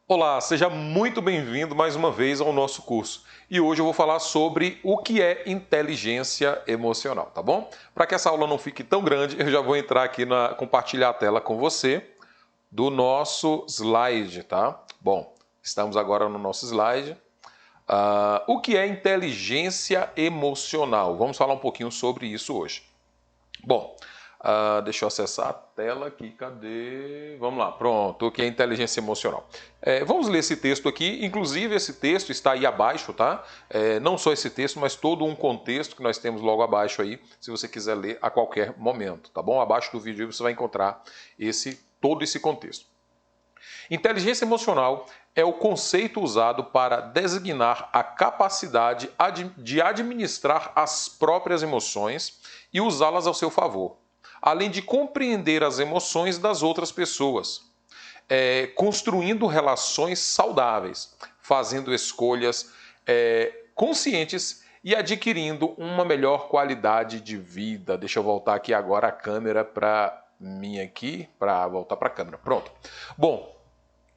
Olá, seja muito bem-vindo mais uma vez ao nosso curso. E hoje eu vou falar sobre o que é inteligência emocional, tá bom? Para que essa aula não fique tão grande, eu já vou entrar aqui compartilhar a tela com você do nosso slide, tá? Bom, estamos agora no nosso slide. O que é inteligência emocional? Vamos falar um pouquinho sobre isso hoje. Bom, deixa eu acessar a tela aqui, cadê? Vamos lá, pronto, o que é inteligência emocional? Vamos ler esse texto aqui, inclusive esse texto está aí abaixo, tá? Não só esse texto, mas todo um contexto que nós temos logo abaixo aí, se você quiser ler a qualquer momento, tá bom? Abaixo do vídeo aí você vai encontrar todo esse contexto. Inteligência emocional é o conceito usado para designar a capacidade de administrar as próprias emoções e usá-las ao seu favor, além de compreender as emoções das outras pessoas, construindo relações saudáveis, fazendo escolhas conscientes e adquirindo uma melhor qualidade de vida. Deixa eu voltar aqui agora a câmera para mim aqui, para voltar para a câmera. Pronto. Bom,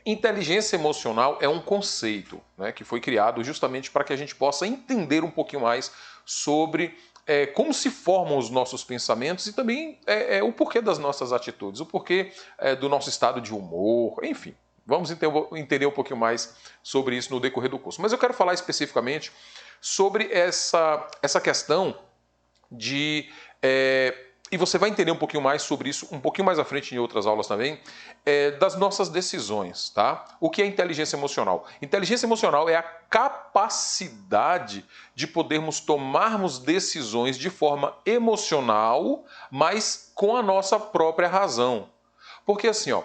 inteligência emocional é um conceito, né, que foi criado justamente para que a gente possa entender um pouquinho mais sobre como se formam os nossos pensamentos e também o porquê das nossas atitudes, o porquê do nosso estado de humor, enfim. Vamos entender um pouquinho mais sobre isso no decorrer do curso. Mas eu quero falar especificamente sobre essa questão de. E você vai entender um pouquinho mais sobre isso, um pouquinho mais à frente em outras aulas também, das nossas decisões, tá? O que é inteligência emocional? Inteligência emocional é a capacidade de podermos tomarmos decisões de forma emocional, mas com a nossa própria razão. Porque assim, ó,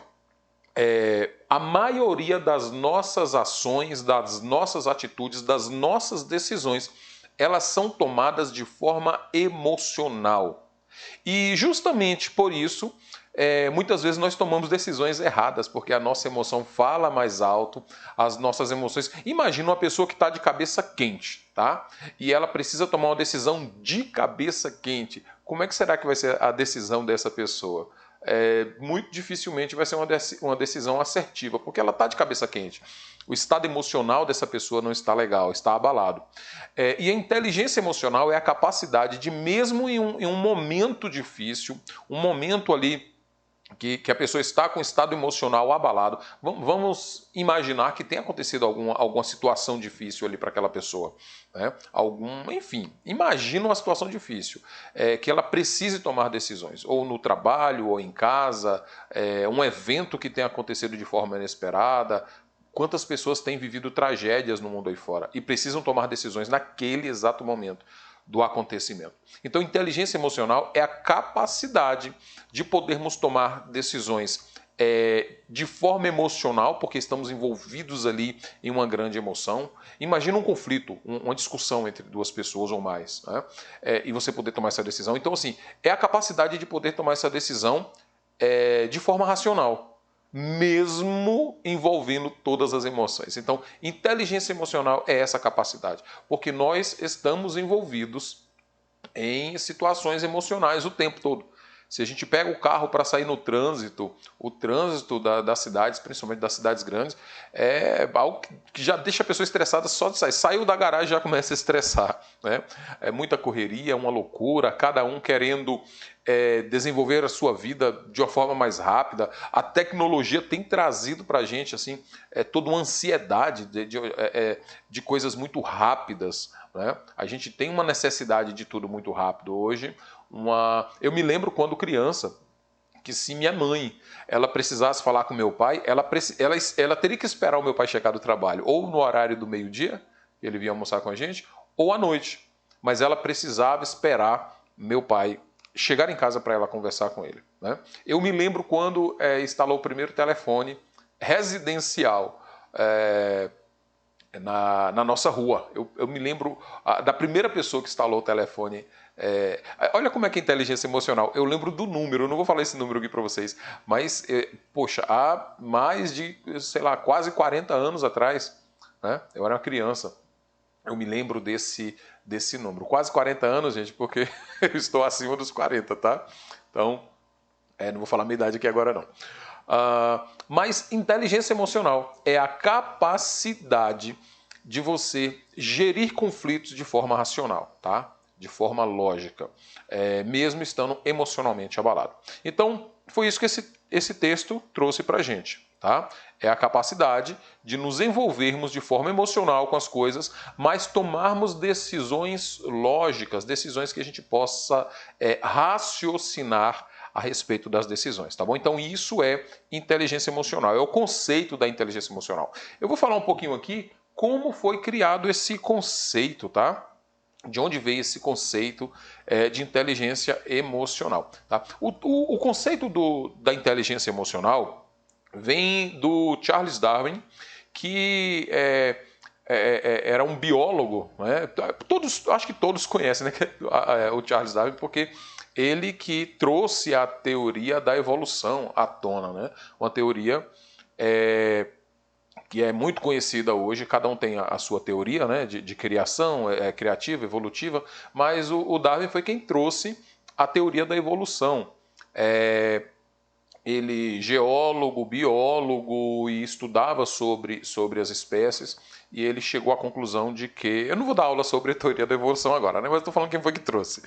a maioria das nossas ações, das nossas atitudes, das nossas decisões, elas são tomadas de forma emocional. E justamente por isso, muitas vezes nós tomamos decisões erradas, porque a nossa emoção fala mais alto, as nossas emoções. Imagina uma pessoa que está de cabeça quente, tá? E ela precisa tomar uma decisão de cabeça quente. Como é que será que vai ser a decisão dessa pessoa? Muito dificilmente vai ser uma decisão assertiva, porque ela está de cabeça quente. O estado emocional dessa pessoa não está legal, está abalado. E a inteligência emocional é a capacidade de, mesmo em um momento difícil, um momento ali que a pessoa está com o estado emocional abalado, vamos imaginar que tenha acontecido alguma situação difícil ali para aquela pessoa, né? Enfim, imagina uma situação difícil, que ela precise tomar decisões, ou no trabalho, ou em casa, um evento que tenha acontecido de forma inesperada. Quantas pessoas têm vivido tragédias no mundo aí fora e precisam tomar decisões naquele exato momento do acontecimento. Então, inteligência emocional é a capacidade de podermos tomar decisões de forma emocional, porque estamos envolvidos ali em uma grande emoção. Imagina um conflito, uma discussão entre duas pessoas ou mais, né? E você poder tomar essa decisão. Então, assim, é a capacidade de poder tomar essa decisão de forma racional, mesmo envolvendo todas as emoções. Então, inteligência emocional é essa capacidade, porque nós estamos envolvidos em situações emocionais o tempo todo. Se a gente pega o carro para sair no trânsito, o trânsito das cidades, principalmente das cidades grandes, é algo que já deixa a pessoa estressada só de sair. Saiu da garagem já começa a estressar, né? É muita correria, uma loucura, cada um querendo desenvolver a sua vida de uma forma mais rápida. A tecnologia tem trazido para a gente assim, toda uma ansiedade de coisas muito rápidas, né? A gente tem uma necessidade de tudo muito rápido hoje. Eu me lembro quando criança, que se minha mãe ela precisasse falar com meu pai, ela teria que esperar o meu pai chegar do trabalho, ou no horário do meio-dia, ele vinha almoçar com a gente, ou à noite. Mas ela precisava esperar meu pai chegar em casa para ela conversar com ele, né? Eu me lembro quando instalou o primeiro telefone residencial na nossa rua. Eu me lembro da primeira pessoa que instalou o telefone. Olha como é que é inteligência emocional. Eu lembro do número, eu não vou falar esse número aqui para vocês, mas, poxa, há mais de, sei lá, quase 40 anos atrás, né? Eu era uma criança. Eu me lembro desse número. Quase 40 anos, gente, porque eu estou acima dos 40, tá? Então, não vou falar a minha idade aqui agora, não. Mas inteligência emocional é a capacidade de você gerir conflitos de forma racional, tá? De forma lógica, mesmo estando emocionalmente abalado. Então, foi isso que esse texto trouxe para a gente, tá? É a capacidade de nos envolvermos de forma emocional com as coisas, mas tomarmos decisões lógicas, decisões que a gente possa raciocinar a respeito das decisões, tá bom? Então isso é inteligência emocional, é o conceito da inteligência emocional. Eu vou falar um pouquinho aqui como foi criado esse conceito, tá? De onde veio esse conceito de inteligência emocional. Tá? O conceito da inteligência emocional vem do Charles Darwin, que era um biólogo. Né? Acho que todos conhecem, né? O Charles Darwin, porque ele que trouxe a teoria da evolução à tona. Né? Uma teoria que é muito conhecida hoje, cada um tem a sua teoria, né, de criação, criativa, evolutiva, mas o Darwin foi quem trouxe a teoria da evolução. Ele, geólogo, biólogo, e estudava sobre as espécies, e ele chegou à conclusão de que... Eu não vou dar aula sobre a teoria da evolução agora, né, mas estou falando quem foi que trouxe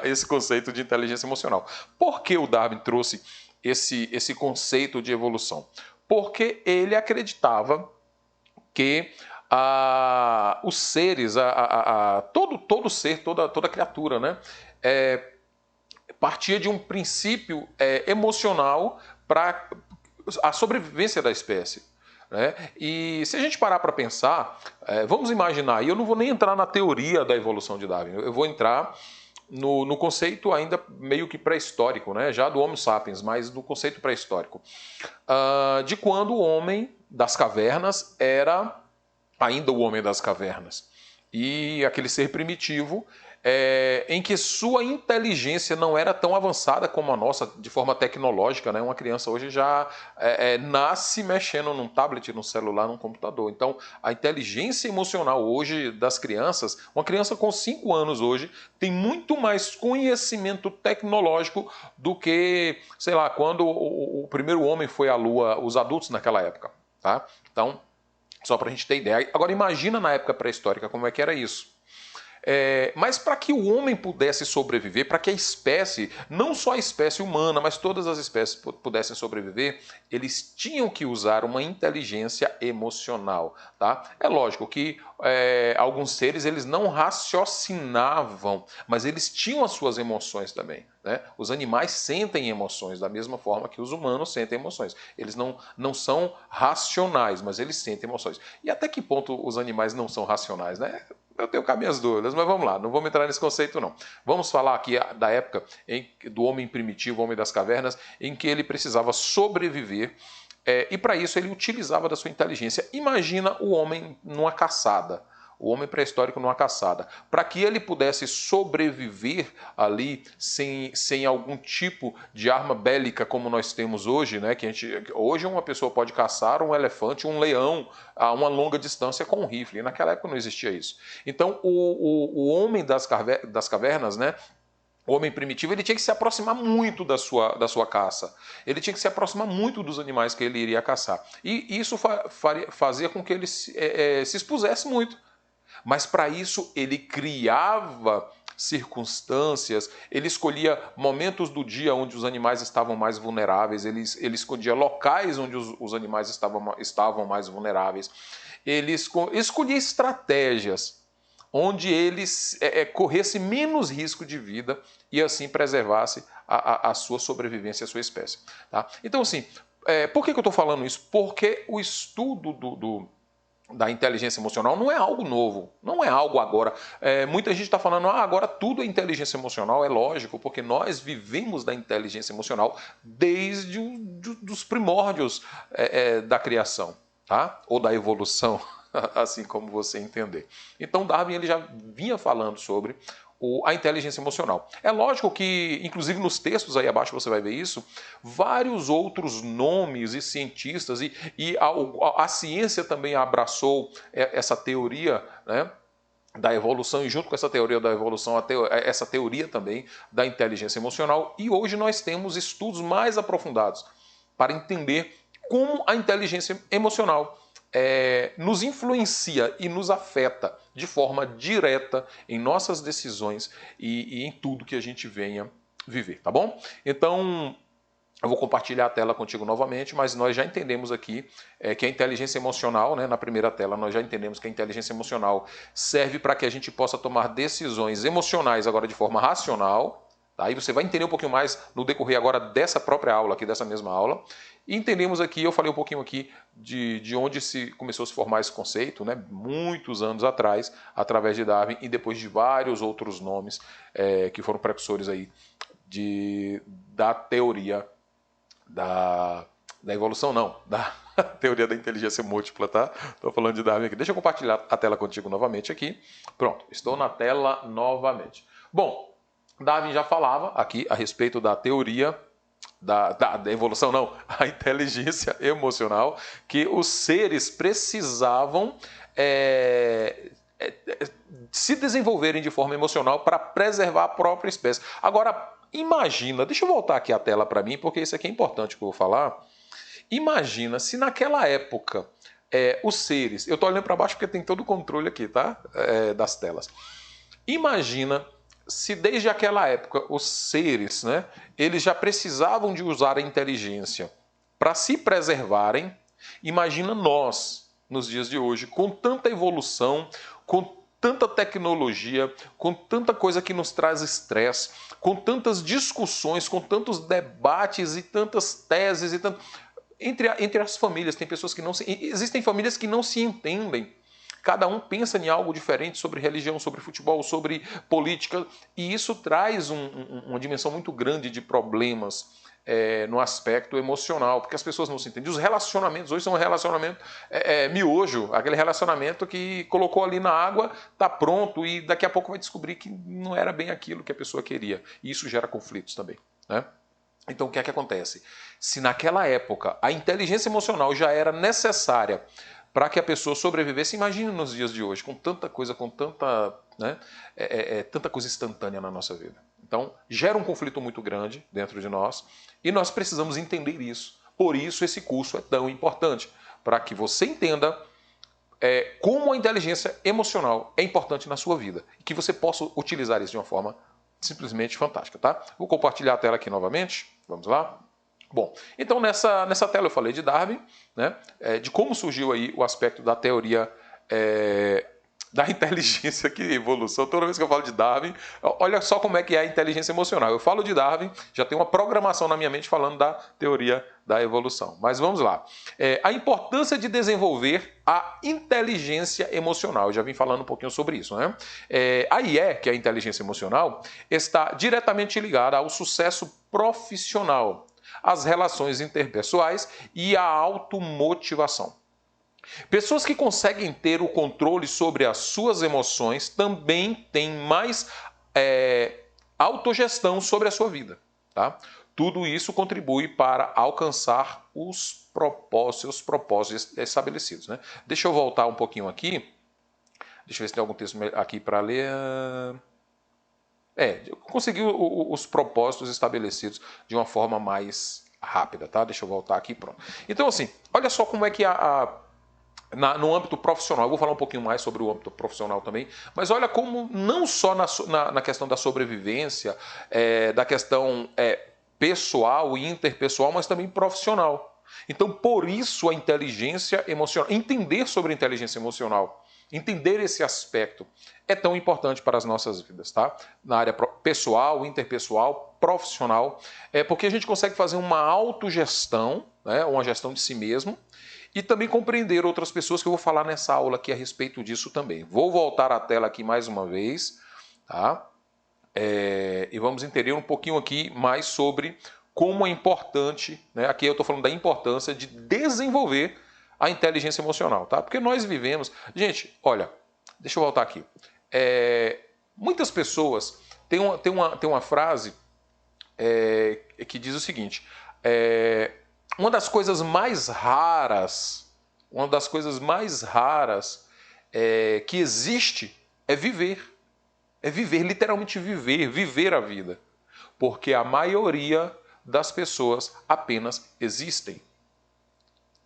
esse conceito de inteligência emocional. Por que o Darwin trouxe esse conceito de evolução? Porque ele acreditava que os seres, todo ser, toda criatura, né, partia de um princípio emocional para a sobrevivência da espécie. Né? E se a gente parar para pensar, vamos imaginar, e eu não vou nem entrar na teoria da evolução de Darwin, eu vou entrar no conceito ainda meio que pré-histórico, né? Já do Homo sapiens, mas do conceito pré-histórico, de quando o homem das cavernas era ainda o homem das cavernas. E aquele ser primitivo em que sua inteligência não era tão avançada como a nossa, de forma tecnológica. Né? Uma criança hoje já nasce mexendo num tablet, num celular, num computador. Então, a inteligência emocional hoje das crianças, uma criança com 5 anos hoje, tem muito mais conhecimento tecnológico do que, sei lá, quando o primeiro homem foi à Lua, os adultos naquela época. Tá? Então, só para a gente ter ideia. Agora, imagina na época pré-histórica como é que era isso. Mas para que o homem pudesse sobreviver, para que a espécie, não só a espécie humana, mas todas as espécies pudessem sobreviver, eles tinham que usar uma inteligência emocional. Tá? É lógico que alguns seres eles não raciocinavam, mas eles tinham as suas emoções também. Né? Os animais sentem emoções da mesma forma que os humanos sentem emoções. Eles não são racionais, mas eles sentem emoções. E até que ponto os animais não são racionais? Né? Eu tenho cá minhas dúvidas, mas vamos lá, não vamos entrar nesse conceito não. Vamos falar aqui da época do homem primitivo, homem das cavernas, em que ele precisava sobreviver e para isso ele utilizava da sua inteligência. Imagina o homem numa caçada. O homem pré-histórico numa caçada. Para que ele pudesse sobreviver ali sem algum tipo de arma bélica como nós temos hoje, né? Hoje uma pessoa pode caçar um elefante, um leão a uma longa distância com um rifle. Naquela época não existia isso. Então o homem das cavernas, né? O homem primitivo ele tinha que se aproximar muito da sua caça. Ele tinha que se aproximar muito dos animais que ele iria caçar. E isso fazia com que ele se expusesse muito. Mas para isso ele criava circunstâncias, ele escolhia momentos do dia onde os animais estavam mais vulneráveis, ele escolhia locais onde os animais estavam mais vulneráveis, ele escolhia estratégias onde eles corresse menos risco de vida e assim preservasse a sua sobrevivência, a sua espécie. Tá? Então assim, por que eu estou falando isso? Porque o estudo da inteligência emocional não é algo novo, não é algo agora. Muita gente está falando, agora tudo é inteligência emocional, é lógico, porque nós vivemos da inteligência emocional desde os primórdios da criação, tá? Ou da evolução, assim como você entender. Então Darwin ele já vinha falando sobre a inteligência emocional. É lógico que, inclusive nos textos aí abaixo você vai ver isso, vários outros nomes e cientistas, e a ciência também abraçou essa teoria, né, da evolução, e junto com essa teoria da evolução, essa teoria também da inteligência emocional, e hoje nós temos estudos mais aprofundados para entender como a inteligência emocional nos influencia e nos afeta de forma direta em nossas decisões e em tudo que a gente venha viver, tá bom? Então, eu vou compartilhar a tela contigo novamente, mas nós já entendemos aqui que a inteligência emocional, né, na primeira tela, nós já entendemos que a inteligência emocional serve para que a gente possa tomar decisões emocionais agora de forma racional. Tá? Aí você vai entender um pouquinho mais no decorrer agora dessa própria aula, aqui dessa mesma aula. E entendemos aqui, eu falei um pouquinho aqui de onde começou a se formar esse conceito, né, muitos anos atrás, através de Darwin e depois de vários outros nomes que foram precursores aí da teoria da evolução, não, da teoria da inteligência múltipla, tá? Estou falando de Darwin aqui. Deixa eu compartilhar a tela contigo novamente aqui. Pronto, estou na tela novamente. Bom, Darwin já falava aqui a respeito da teoria da evolução, não, a inteligência emocional, que os seres precisavam se desenvolverem de forma emocional para preservar a própria espécie. Agora, imagina, deixa eu voltar aqui a tela para mim, porque isso aqui é importante que eu vou falar. Imagina se naquela época os seres... Eu estou olhando para baixo porque tem todo o controle aqui, tá? Das telas. Imagina se desde aquela época os seres, né, eles já precisavam de usar a inteligência para se preservarem. Imagina nós, nos dias de hoje, com tanta evolução, com tanta tecnologia, com tanta coisa que nos traz estresse, com tantas discussões, com tantos debates e tantas teses, entre as famílias, tem pessoas que não se... Existem famílias que não se entendem. Cada um pensa em algo diferente sobre religião, sobre futebol, sobre política, e isso traz uma dimensão muito grande de problemas no aspecto emocional, porque as pessoas não se entendem. Os relacionamentos hoje são um relacionamento miojo, aquele relacionamento que colocou ali na água, está pronto, e daqui a pouco vai descobrir que não era bem aquilo que a pessoa queria. E isso gera conflitos também, né? Então o que é que acontece? Se naquela época a inteligência emocional já era necessária para que a pessoa sobrevivesse, imagine nos dias de hoje, com tanta coisa, com tanta, né, tanta coisa instantânea na nossa vida. Então, gera um conflito muito grande dentro de nós e nós precisamos entender isso. Por isso, esse curso é tão importante, para que você entenda como a inteligência emocional é importante na sua vida e que você possa utilizar isso de uma forma simplesmente fantástica, tá? Vou compartilhar a tela aqui novamente. Vamos lá? Bom, então nessa tela eu falei de Darwin, né, de como surgiu aí o aspecto da teoria da inteligência, que evolução. Toda vez que eu falo de Darwin, olha só como é que é a inteligência emocional. Eu falo de Darwin, já tem uma programação na minha mente falando da teoria da evolução. Mas vamos lá. A importância de desenvolver a inteligência emocional. Eu já vim falando um pouquinho sobre isso, né? A IE, que é a inteligência emocional, está diretamente ligada ao sucesso profissional, as relações interpessoais e a automotivação. Pessoas que conseguem ter o controle sobre as suas emoções também têm mais autogestão sobre a sua vida. Tá? Tudo isso contribui para alcançar os propósitos estabelecidos. Né? Deixa eu voltar um pouquinho aqui. Deixa eu ver se tem algum texto aqui para ler. Conseguir os propósitos estabelecidos de uma forma mais rápida, tá? Deixa eu voltar aqui, pronto. Então, assim, olha só como é que no âmbito profissional, eu vou falar um pouquinho mais sobre o âmbito profissional também, mas olha como não só na questão da sobrevivência, da questão pessoal e interpessoal, mas também profissional. Então, por isso a inteligência emocional, entender sobre a inteligência emocional, entender esse aspecto é tão importante para as nossas vidas, tá? Na área pessoal, interpessoal, profissional, porque a gente consegue fazer uma autogestão, né? Uma gestão de si mesmo, e também compreender outras pessoas, que eu vou falar nessa aula aqui a respeito disso também. Vou voltar à tela aqui mais uma vez, tá? E vamos entender um pouquinho aqui mais sobre como é importante, né? Aqui eu estou falando da importância de desenvolver a inteligência emocional, tá? Porque nós vivemos... Gente, olha, deixa eu voltar aqui. Muitas pessoas... Tem uma frase que diz o seguinte... uma das coisas mais raras que existe é viver. É viver, literalmente viver a vida. Porque a maioria das pessoas apenas existem.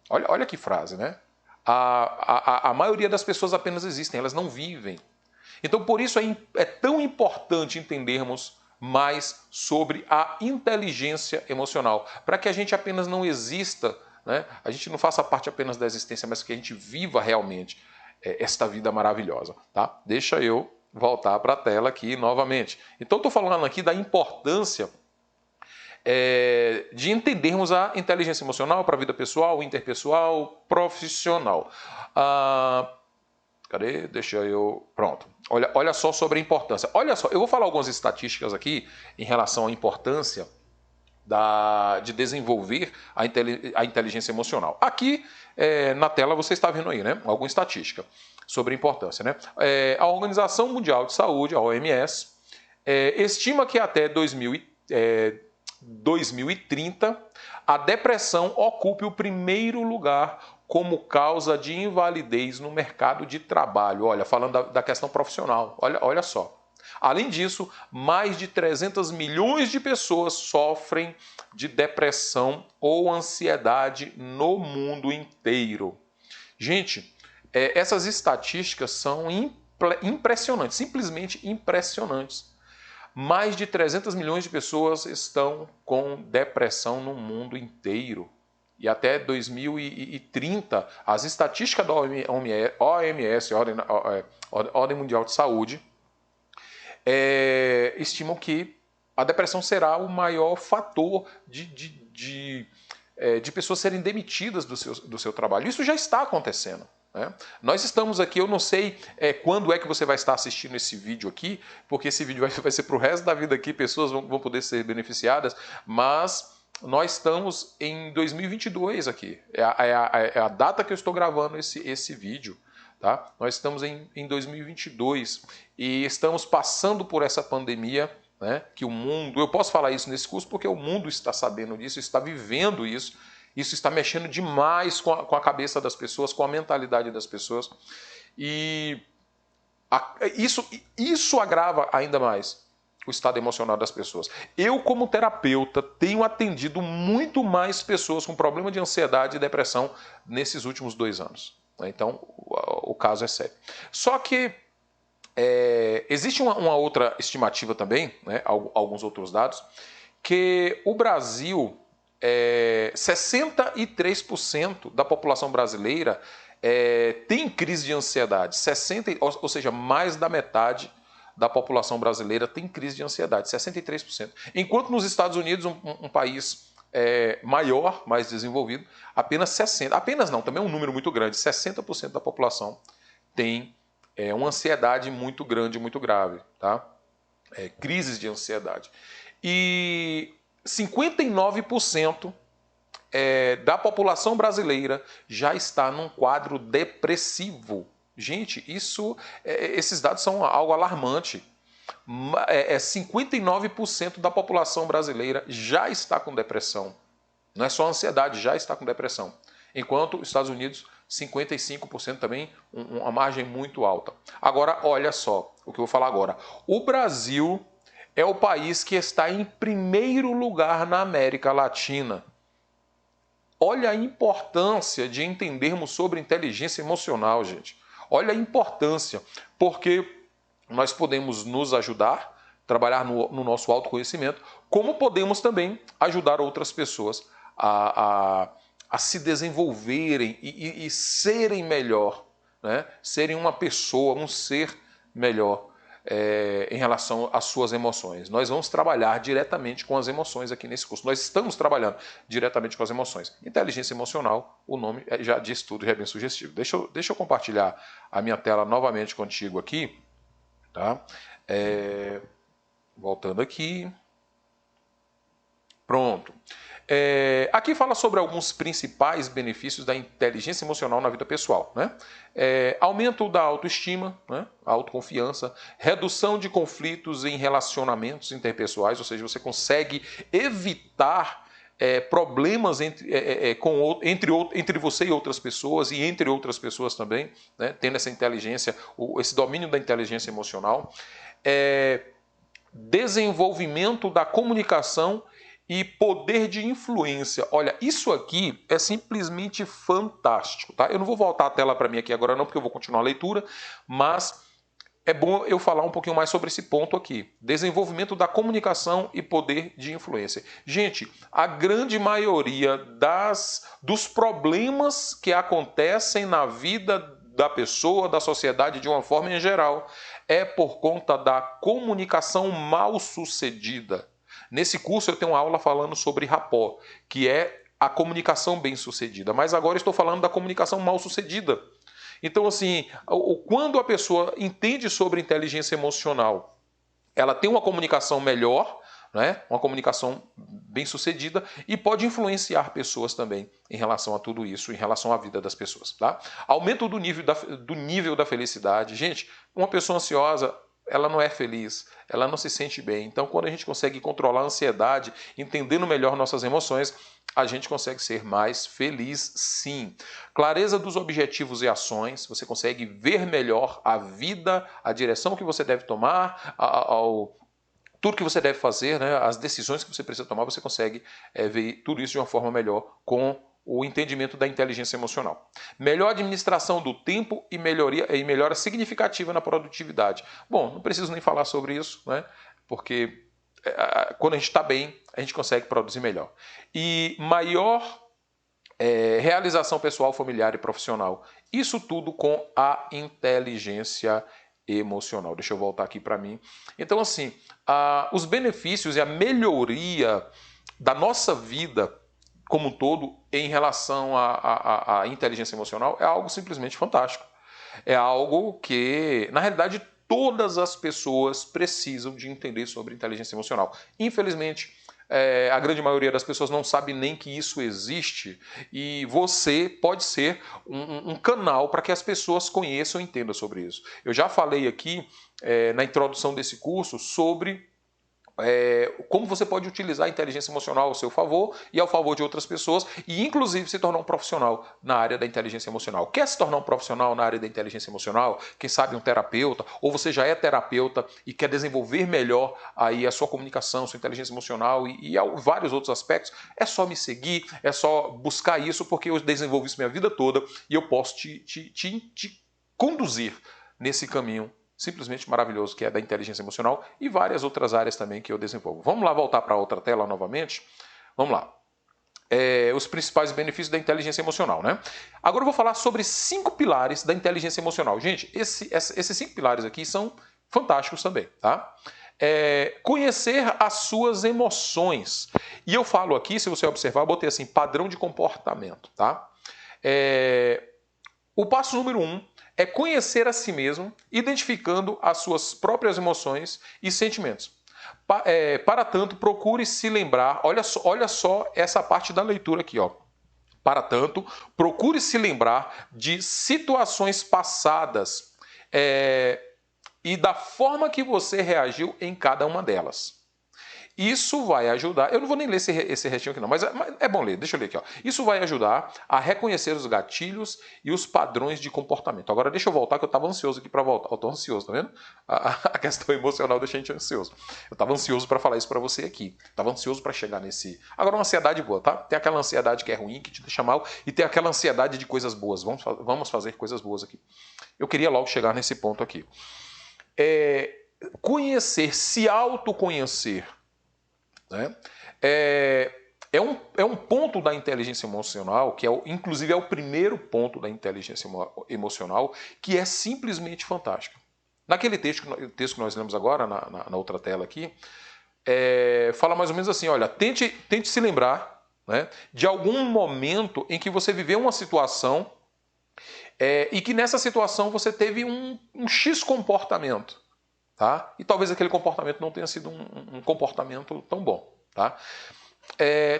Olha que frase, né? A maioria das pessoas apenas existem, elas não vivem. Então, por isso é tão importante entendermos mais sobre a inteligência emocional, para que a gente apenas não exista, né? A gente não faça parte apenas da existência, mas que a gente viva realmente esta vida maravilhosa. Tá? Deixa eu voltar para a tela aqui novamente. Então, estou falando aqui da importância de entendermos a inteligência emocional para a vida pessoal, interpessoal, profissional. Cadê? Deixa eu... Pronto. Olha só sobre a importância. Olha só, eu vou falar algumas estatísticas aqui em relação à importância de desenvolver a inteligência emocional. Aqui na tela você está vendo aí, né? Alguma estatística sobre a importância, né? A Organização Mundial de Saúde, a OMS, estima que até 2030 a depressão ocupe o primeiro lugar como causa de invalidez no mercado de trabalho. Olha, falando da questão profissional, olha só. Além disso, mais de 300 milhões de pessoas sofrem de depressão ou ansiedade no mundo inteiro. Gente, essas estatísticas são impressionantes, simplesmente impressionantes. Mais de 300 milhões de pessoas estão com depressão no mundo inteiro. E até 2030, as estatísticas da OMS, Ordem Mundial de Saúde, estimam que a depressão será o maior fator de pessoas serem demitidas do seu trabalho. Isso já está acontecendo. Né? Nós estamos aqui, eu não sei quando é que você vai estar assistindo esse vídeo aqui, porque esse vídeo vai ser para o resto da vida aqui, pessoas vão poder ser beneficiadas, mas nós estamos em 2022 aqui, é a data que eu estou gravando esse vídeo. Tá? Nós estamos em 2022 e estamos passando por essa pandemia, né, que o mundo... Eu posso falar isso nesse curso porque o mundo está sabendo disso, está vivendo isso. Isso está mexendo demais com a cabeça das pessoas, com a mentalidade das pessoas. E isso agrava ainda mais o estado emocional das pessoas. Eu, como terapeuta, tenho atendido muito mais pessoas com problema de ansiedade e depressão nesses últimos 2 anos. Então, o caso é sério. Só que existe uma outra estimativa também, né, alguns outros dados, que o Brasil, 63% da população brasileira tem crise de ansiedade. Ou seja, mais da metade da população brasileira tem crise de ansiedade, 63%. Enquanto nos Estados Unidos, um país maior, mais desenvolvido, apenas 60%, apenas não, também é um número muito grande, 60% da população tem uma ansiedade muito grande, muito grave, tá? Crises de ansiedade. E 59% da população brasileira já está num quadro depressivo. Gente, esses dados são algo alarmante. 59% da população brasileira já está com depressão. Não é só ansiedade, já está com depressão. Enquanto os Estados Unidos, 55% também, uma margem muito alta. Agora, olha só o que eu vou falar agora. O Brasil é o país que está em primeiro lugar na América Latina. Olha a importância de entendermos sobre inteligência emocional, gente. Olha a importância, porque nós podemos nos ajudar, trabalhar no nosso autoconhecimento, como podemos também ajudar outras pessoas a se desenvolverem e serem melhor, né? Serem uma pessoa, um ser melhor em relação às suas emoções. Nós vamos trabalhar diretamente com as emoções aqui nesse curso. Nós estamos trabalhando diretamente com as emoções. Inteligência emocional, o nome já diz tudo, já é bem sugestivo. Deixa eu compartilhar a minha tela novamente contigo aqui. Tá? Voltando aqui. Pronto. Aqui fala sobre alguns principais benefícios da inteligência emocional na vida pessoal. Né? Aumento da autoestima, né? Autoconfiança, redução de conflitos em relacionamentos interpessoais, ou seja, você consegue evitar problemas entre você e outras pessoas e entre outras pessoas também, né? Tendo essa inteligência, esse domínio da inteligência emocional. Desenvolvimento da comunicação e poder de influência. Olha, isso aqui é simplesmente fantástico, tá? Eu não vou voltar a tela para mim aqui agora não, porque eu vou continuar a leitura, mas é bom eu falar um pouquinho mais sobre esse ponto aqui. Desenvolvimento da comunicação e poder de influência. Gente, a grande maioria dos problemas que acontecem na vida da pessoa, da sociedade de uma forma em geral, é por conta da comunicação mal sucedida. Nesse curso eu tenho uma aula falando sobre rapport, que é a comunicação bem sucedida, mas agora estou falando da comunicação mal sucedida. Então, assim, quando a pessoa entende sobre inteligência emocional, ela tem uma comunicação melhor, né? Uma comunicação bem sucedida e pode influenciar pessoas também em relação a tudo isso, em relação à vida das pessoas. Tá? Aumento do nível da felicidade. Gente, uma pessoa ansiosa, ela não é feliz, ela não se sente bem. Então, quando a gente consegue controlar a ansiedade, entendendo melhor nossas emoções, a gente consegue ser mais feliz, sim. Clareza dos objetivos e ações, você consegue ver melhor a vida, a direção que você deve tomar, tudo que você deve fazer, né, as decisões que você precisa tomar, você consegue ver tudo isso de uma forma melhor com o entendimento da inteligência emocional. Melhor administração do tempo e melhora significativa na produtividade. Bom, não preciso nem falar sobre isso, né, porque quando a gente está bem, a gente consegue produzir melhor. E maior realização pessoal, familiar e profissional. Isso tudo com a inteligência emocional. Deixa eu voltar aqui para mim. Então, assim, os benefícios e a melhoria da nossa vida como um todo em relação à inteligência emocional é algo simplesmente fantástico. É algo que, na realidade, todas as pessoas precisam de entender sobre inteligência emocional. Infelizmente, a grande maioria das pessoas não sabe nem que isso existe e você pode ser um canal para que as pessoas conheçam e entendam sobre isso. Eu já falei aqui na introdução desse curso sobre como você pode utilizar a inteligência emocional ao seu favor e ao favor de outras pessoas e inclusive se tornar um profissional na área da inteligência emocional. Quer se tornar um profissional na área da inteligência emocional? Quem sabe um terapeuta? Ou você já é terapeuta e quer desenvolver melhor aí a sua comunicação, sua inteligência emocional e vários outros aspectos? É só me seguir, é só buscar isso porque eu desenvolvo isso minha vida toda e eu posso te conduzir nesse caminho simplesmente maravilhoso que é da inteligência emocional e várias outras áreas também que eu desenvolvo. Vamos lá voltar para outra tela novamente? Vamos lá. Os principais benefícios da inteligência emocional, né? Agora eu vou falar sobre 5 pilares da inteligência emocional. Gente, esses 5 pilares aqui são fantásticos também, tá? Conhecer as suas emoções. E eu falo aqui, se você observar, eu botei assim, padrão de comportamento, tá? O passo número 1 é conhecer a si mesmo, identificando as suas próprias emoções e sentimentos. Para tanto, procure se lembrar, olha só essa parte da leitura aqui, ó. Para tanto, procure se lembrar de situações passadas e da forma que você reagiu em cada uma delas. Isso vai ajudar, eu não vou nem ler esse restinho aqui não, mas é bom ler, deixa eu ler aqui. Ó. Isso vai ajudar a reconhecer os gatilhos e os padrões de comportamento. Agora deixa eu voltar, que eu estava ansioso aqui para voltar. Eu estou ansioso, tá vendo? A questão emocional deixa a gente ansioso. Eu estava ansioso para falar isso para você aqui. Estava ansioso para chegar nesse... Agora uma ansiedade boa, tá? Tem aquela ansiedade que é ruim, que te deixa mal, e tem aquela ansiedade de coisas boas. Vamos fazer coisas boas aqui. Eu queria logo chegar nesse ponto aqui. Conhecer, se autoconhecer, né? É um ponto da inteligência emocional, que inclusive é o primeiro ponto da inteligência emocional, que é simplesmente fantástico. Naquele texto que nós lemos agora, na outra tela aqui, fala mais ou menos assim, olha, tente se lembrar, né, de algum momento em que você viveu uma situação e que nessa situação você teve um X comportamento. Tá? E talvez aquele comportamento não tenha sido um comportamento tão bom. Tá?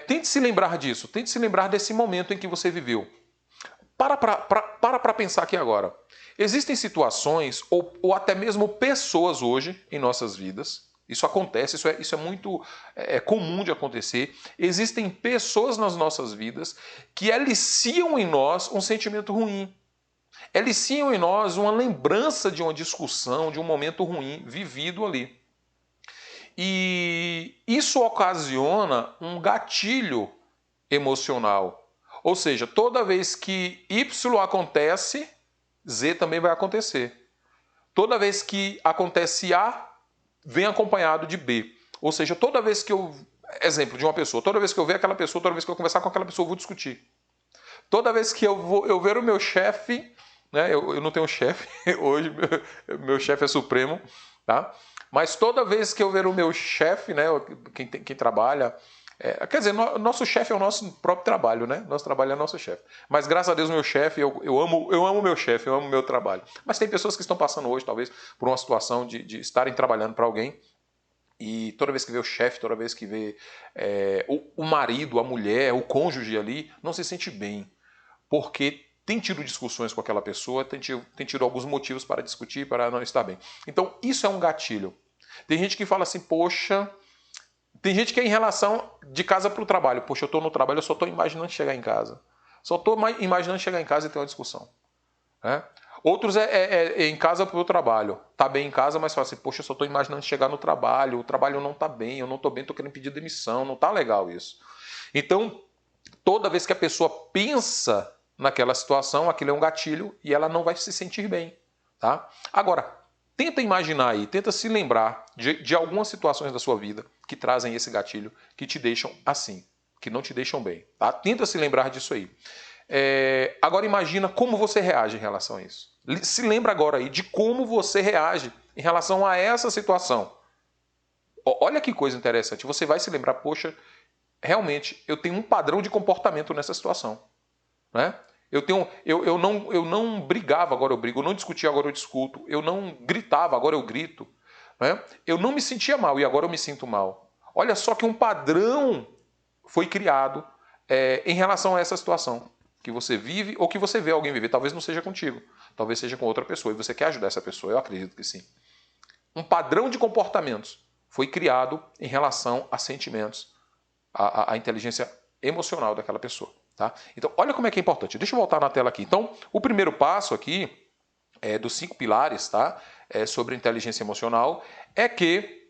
Tente se lembrar disso, tente se lembrar desse momento em que você viveu. Para pensar aqui agora. Existem situações ou até mesmo pessoas hoje em nossas vidas, isso acontece, isso é muito comum de acontecer. Existem pessoas nas nossas vidas que aliciam em nós um sentimento ruim. Aliciam em nós uma lembrança de uma discussão, de um momento ruim vivido ali. E isso ocasiona um gatilho emocional. Ou seja, toda vez que Y acontece, Z também vai acontecer. Toda vez que acontece A, vem acompanhado de B. Ou seja, toda vez que eu... Exemplo de uma pessoa. Toda vez que eu ver aquela pessoa, toda vez que eu conversar com aquela pessoa, eu vou discutir. Toda vez que eu ver o meu chefe, né, eu não tenho chefe, hoje meu chefe é supremo, tá? Mas toda vez que eu ver o meu chefe, né, quem trabalha... quer dizer, nosso chefe é o nosso próprio trabalho, né? Nosso trabalho é nosso chefe. Mas graças a Deus, meu chefe, eu amo meu chefe, eu amo meu trabalho. Mas tem pessoas que estão passando hoje, talvez, por uma situação de estarem trabalhando para alguém. E toda vez que vê o chefe, toda vez que vê o marido, a mulher, o cônjuge ali, não se sente bem. Porque tem tido discussões com aquela pessoa, tem tido alguns motivos para discutir, para não estar bem. Então, isso é um gatilho. Tem gente que fala assim, poxa... Tem gente que é em relação de casa para o trabalho. Poxa, eu estou no trabalho, eu só estou imaginando chegar em casa. Só estou imaginando chegar em casa e ter uma discussão. Né? Outros é em casa para o trabalho. Está bem em casa, mas fala assim, poxa, eu só estou imaginando chegar no trabalho. O trabalho não está bem, eu não estou bem, estou querendo pedir demissão. Não está legal isso. Então, toda vez que a pessoa pensa naquela situação, aquilo é um gatilho e ela não vai se sentir bem. Tá? Agora, tenta imaginar aí, tenta se lembrar de algumas situações da sua vida que trazem esse gatilho, que te deixam assim, que não te deixam bem. Tá? Tenta se lembrar disso aí. Agora imagina como você reage em relação a isso. Se lembra agora aí de como você reage em relação a essa situação. Olha que coisa interessante. Você vai se lembrar, poxa, realmente eu tenho um padrão de comportamento nessa situação. Né? Eu não brigava, agora eu brigo. Eu não discutia, agora eu discuto. Eu não gritava, agora eu grito. Né? Eu não me sentia mal e agora eu me sinto mal. Olha só que um padrão foi criado em relação a essa situação que você vive ou que você vê alguém viver. Talvez não seja contigo, talvez seja com outra pessoa e você quer ajudar essa pessoa. Eu acredito que sim. Um padrão de comportamentos foi criado em relação a sentimentos, a inteligência emocional daquela pessoa. Tá? Então, olha como é que é importante. Deixa eu voltar na tela aqui. Então, o primeiro passo aqui, dos 5 pilares, tá? Sobre inteligência emocional, é que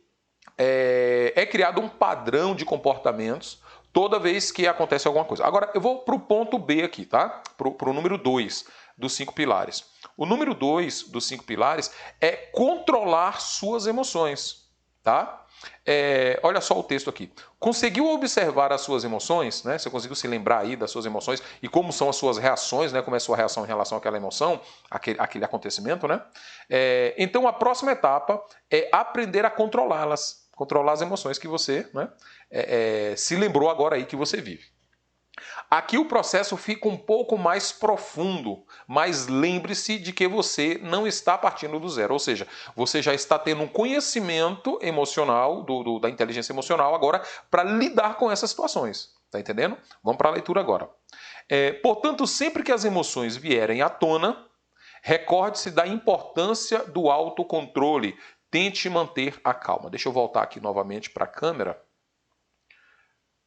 é criado um padrão de comportamentos toda vez que acontece alguma coisa. Agora, eu vou para o ponto B aqui, tá? Para o número 2 dos 5 pilares. O número 2 dos 5 pilares é controlar suas emoções, tá? Olha só o texto aqui. Conseguiu observar as suas emoções, né? Você conseguiu se lembrar aí das suas emoções e como são as suas reações, né? Como é a sua reação em relação àquela emoção, aquele acontecimento, né? Então a próxima etapa é aprender a controlá-las, controlar as emoções que você, né? Se lembrou agora aí que você vive. Aqui o processo fica um pouco mais profundo, mas lembre-se de que você não está partindo do zero, ou seja, você já está tendo um conhecimento emocional, da inteligência emocional agora, para lidar com essas situações. Tá entendendo? Vamos para a leitura agora. Portanto, sempre que as emoções vierem à tona, recorde-se da importância do autocontrole. Tente manter a calma. Deixa eu voltar aqui novamente para a câmera.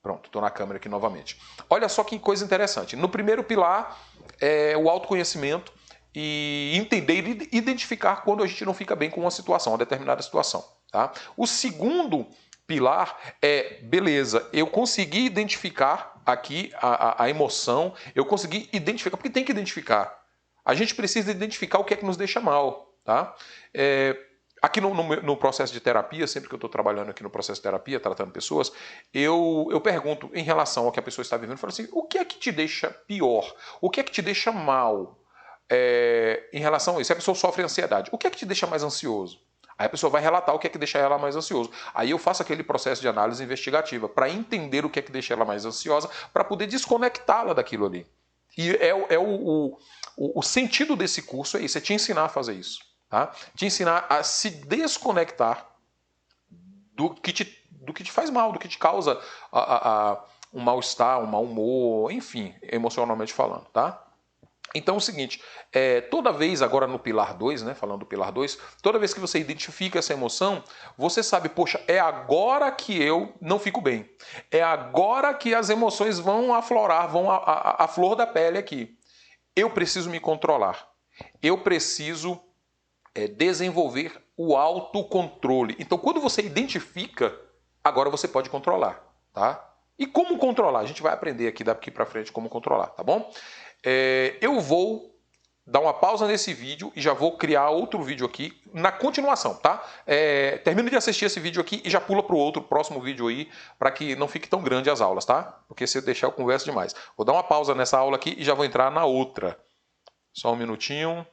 Pronto, estou na câmera aqui novamente. Olha só que coisa interessante. No primeiro pilar é o autoconhecimento e entender e identificar quando a gente não fica bem com uma situação, uma determinada situação. Tá? O segundo pilar é, beleza, eu consegui identificar aqui a emoção, eu consegui identificar, porque tem que identificar. A gente precisa identificar o que é que nos deixa mal. Tá? Aqui no processo de terapia, sempre que eu estou trabalhando aqui no processo de terapia, tratando pessoas, eu pergunto em relação ao que a pessoa está vivendo, eu falo assim, o que é que te deixa pior? O que é que te deixa mal em relação a isso? Se a pessoa sofre ansiedade, o que é que te deixa mais ansioso? Aí a pessoa vai relatar o que é que deixa ela mais ansioso. Aí eu faço aquele processo de análise investigativa para entender o que é que deixa ela mais ansiosa, para poder desconectá-la daquilo ali. E o sentido desse curso é isso, é te ensinar a fazer isso. Tá? Te ensinar a se desconectar do que te faz mal, do que te causa um mal-estar, um mau humor, enfim, emocionalmente falando. Tá? Então é o seguinte, toda vez, agora no pilar 2, né, falando do pilar 2, toda vez que você identifica essa emoção, você sabe, poxa, é agora que eu não fico bem. É agora que as emoções vão aflorar, vão à flor da pele aqui. Eu preciso me controlar. Eu preciso desenvolver o autocontrole. Então, quando você identifica, agora você pode controlar, tá? E como controlar? A gente vai aprender aqui daqui para frente como controlar, tá bom? Eu vou dar uma pausa nesse vídeo e já vou criar outro vídeo aqui na continuação, tá? Termina de assistir esse vídeo aqui e já pula para o próximo vídeo aí, para que não fique tão grande as aulas, tá? Porque se eu deixar eu converso demais. Vou dar uma pausa nessa aula aqui e já vou entrar na outra. Só um minutinho.